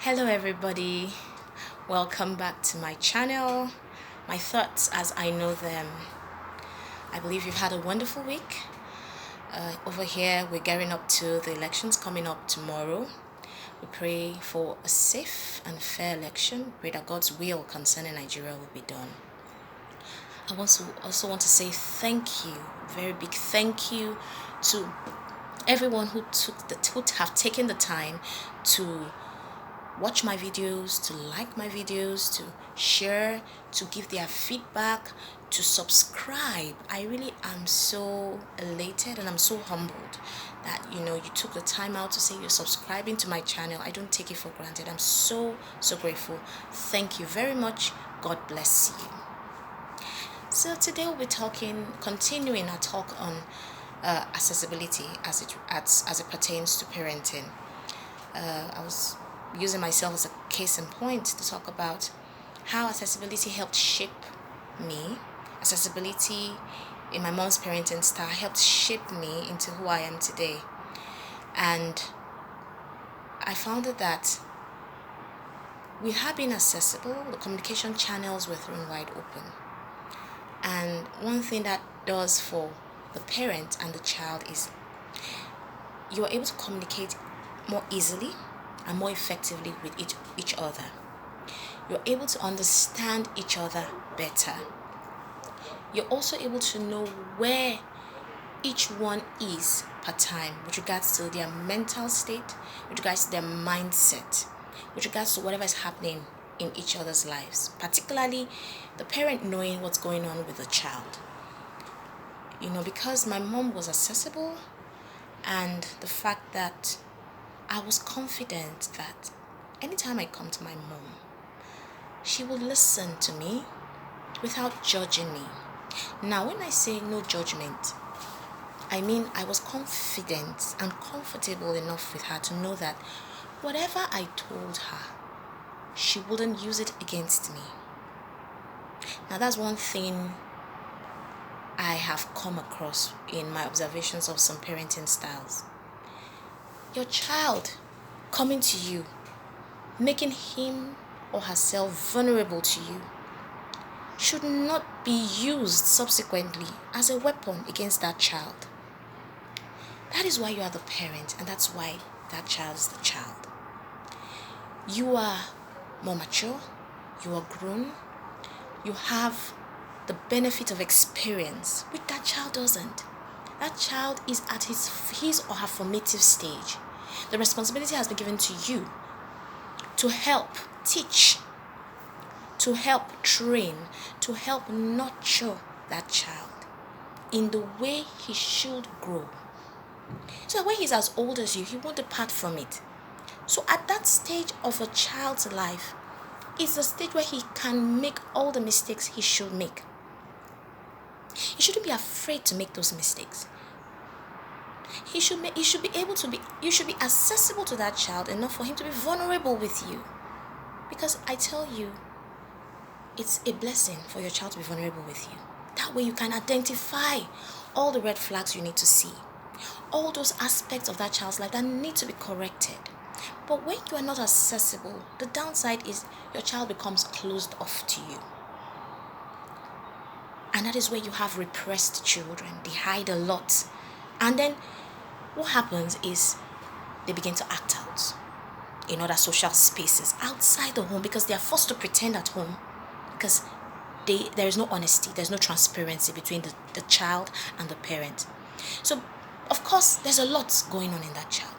Hello everybody, welcome back to my channel. My thoughts as I know them. I believe you've had a wonderful week. Over here we're gearing up to the elections coming up tomorrow. We pray for a safe and fair election. Pray that God's will concerning Nigeria will be done. I also want to say thank you, very big thank you to everyone who have taken the time to watch my videos, to like my videos, to share, to give their feedback, to subscribe. I really am so elated and I'm so humbled that you took the time out to say you're subscribing to my channel. I don't take it for granted. I'm so grateful. Thank you very much. God bless you. So today we'll be continuing our talk on accessibility as it pertains to parenting. I was using myself as a case in point to talk about how accessibility helped shape me. Accessibility in my mom's parenting style helped shape me into who I am today. And I found that we have been accessible, the communication channels were thrown wide open. And one thing that does for the parent and the child is you are able to communicate more easily and more effectively with each other. You're able to understand each other better. You're also able to know where each one is per time with regards to their mental state, with regards to their mindset, with regards to whatever is happening in each other's lives, particularly the parent knowing what's going on with the child. Because my mom was accessible, and the fact that I was confident that anytime I come to my mom, she would listen to me without judging me. Now, when I say no judgment, I mean I was confident and comfortable enough with her to know that whatever I told her, she wouldn't use it against me. Now, that's one thing I have come across in my observations of some parenting styles. Your child coming to you, making him or herself vulnerable to you, should not be used subsequently as a weapon against that child. That is why you are the parent, and that's why that child is the child. You are more mature, you are grown, you have the benefit of experience, which that child doesn't. That child is at his or her formative stage. The responsibility has been given to you to help teach, to help train, to help nurture that child in the way he should grow. So that when he's as old as you, he won't depart from it. So at that stage of a child's life, it's the stage where he can make all the mistakes he should make. You shouldn't be afraid to make those mistakes. You should be accessible to that child enough for him to be vulnerable with you. Because I tell you, it's a blessing for your child to be vulnerable with you. That way you can identify all the red flags you need to see, all those aspects of that child's life that need to be corrected. But when you are not accessible, the downside is your child becomes closed off to you. And that is where you have repressed children. They hide a lot. And then what happens is they begin to act out in other social spaces outside the home because they are forced to pretend at home because there is no honesty, there's no transparency between the child and the parent. So, of course, there's a lot going on in that child.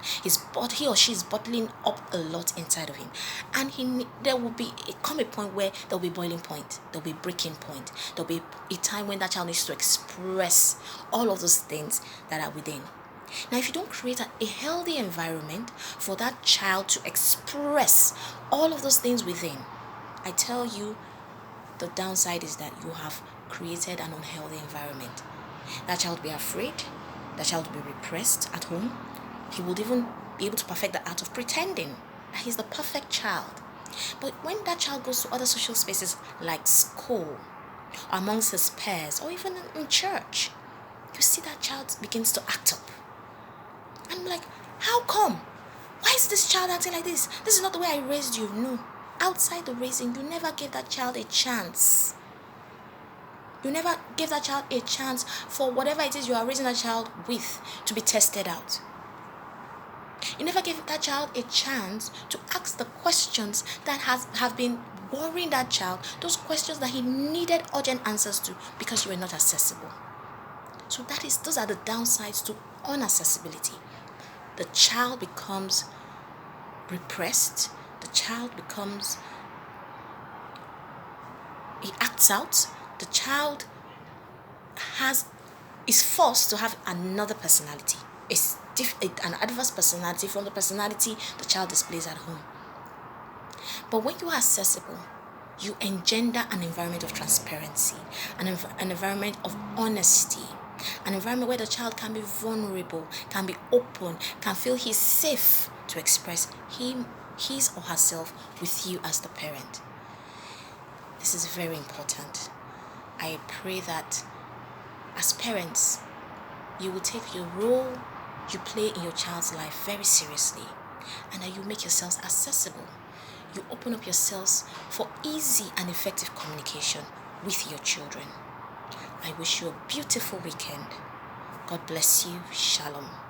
He or she is bottling up a lot inside of him. And there will come a point where there'll be boiling point, there'll be breaking point, there'll be a time when that child needs to express all of those things that are within. Now, if you don't create a healthy environment for that child to express all of those things within, I tell you, the downside is that you have created an unhealthy environment. That child will be afraid. That child will be repressed at home. He will even be able to perfect the art of pretending that he's the perfect child. But when that child goes to other social spaces like school, or amongst his peers, or even in church, you see that child begins to act up. I'm like, how come? Why is this child acting like this? This is not the way I raised you. No. Outside the raising, you never gave that child a chance. You never gave that child a chance for whatever it is you are raising that child with to be tested out. You never gave that child a chance to ask the questions that have been worrying that child, those questions that he needed urgent answers to because you were not accessible. So those are the downsides to unaccessibility. The child becomes repressed. The child he acts out. The child is forced to have another personality. It's an adverse personality from the personality the child displays at home. But when you are accessible, you engender an environment of transparency, an environment of honesty, an environment where the child can be vulnerable, can be open, can feel he's safe to express his or herself with you as the parent. This is very important. I pray that as parents, you will take your role you play in your child's life very seriously, and that you make yourselves accessible. You open up yourselves for easy and effective communication with your children. I wish you a beautiful weekend. God bless you. Shalom.